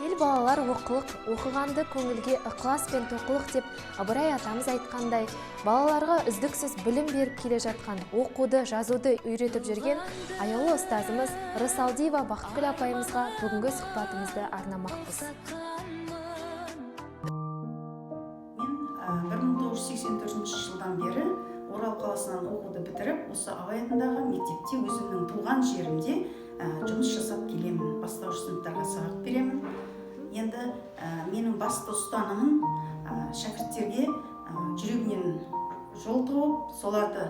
Ел балалар оқылық, оқығанды көңілге ықылас пен тоқылық деп Ыбырай атамыз айтқандай, балаларға үздіксіз білім беріп келе жатқан, оқуды, жазуды үйретіп жүрген аяулы ұстазымыз Рысалдиева Бақытгүл апайымызға бүгінгі сұхбатымызды арнамақпыз. Мен 1984 жылдан бері Орал қаласынан оқуды бітіріп, осы Абай атындағы мектепте өзімнің туған жерімде жұмыс жасап келемін. Бастауыш сыныптарға сабақ беремін. Енді менің басты ұстанымым шәкірттерге жүрегінен жол тауып, соларды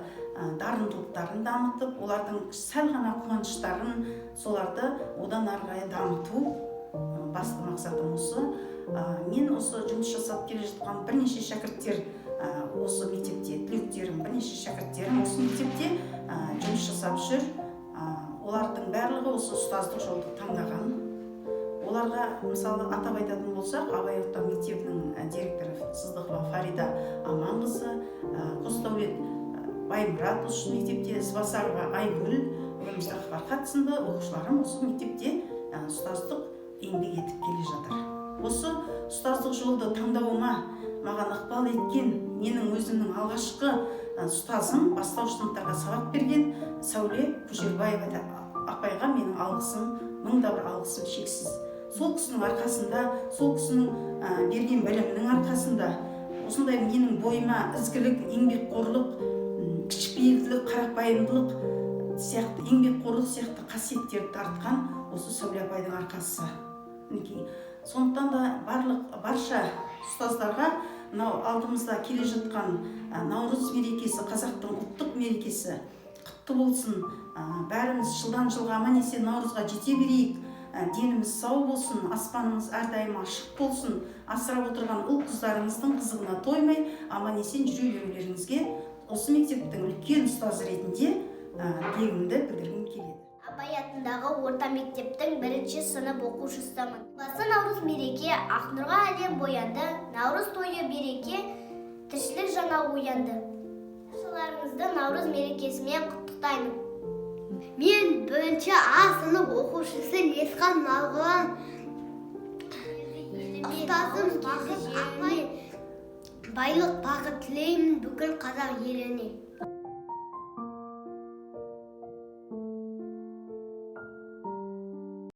дарындылықтарын дамытып, олардың сәл ғана қуаныштарын, соларды одан ары қарай дамыту басты мақсатым осы. Мен осы жұмыс жасап келе жатқан бірнеше шәкірттер осы мектепте, түлектерім, бірнеше шәкірттерім осы мектепте жұмыс жасап жүр. Олардың барлығы осы ұстаздық жолды таңдаған. Оларға мысалы атап айтатын болсақ, Абай орта мектебінің директоры Сыздықова Фарида Аманқызы, Қосдәулет Баймұрат осы мектепте, Сыбасарова Айгүл, Өмірзақ Фархат сынды оқушыларым осы мектепте ұстаздық еңбек етіп келе жатыр. Осы ұстаздық жолды таңдауыма маған ықпал еткен менің өзімнің алғашқы ұстазым, бастауыш сыныптарға сабақ берген Сәуле Көшербаева апайға менің алғысым, мыңда бір алғысым шексіз. Сол кісінің арқасында, сол кісінің берген білімінің арқасында осындай менің бойыма ізгілік, еңбекқорлық, кішіпейілділік, қарапайымдылық сияқты, еңбекқорлық сияқты қасиеттерді тартқан осы Сәуле апайдың арқасы. Сондықтан да барша ұстаздарға мынау алдымызда келе жатқан Наурыз мерекесі, қазақтың ұлттық мерекесі құтты болсын. Бәріміз жылдан жылға аман-есен Наурызға жете берейік. Деніміз сау болсын, аспанымыз әрдайым ашық болсын. Асырап отырған ұл-қыздарымыздың қызығына тоймай, аман-есен жүре берулеріңізге осы мектептің үлкен ұстазы ретінде тілегімді білдіргім келеді. Абай атындағы орта мектептің 1-ші сынып оқушысымын. Басы Наурыз мереке, Ақнұрға әлем боянды, Наурыз тойы береке, тіршілік жаңа оянды. Баршаларыңызды Наурыз мерекесімен құттықтаймын. Мен 1-ші А сынып оқушысы Лесқан Малғылан. Ұстазым Бақыт Ақбай. Байлық бақыт тілеймін бүкіл қазақ еліне.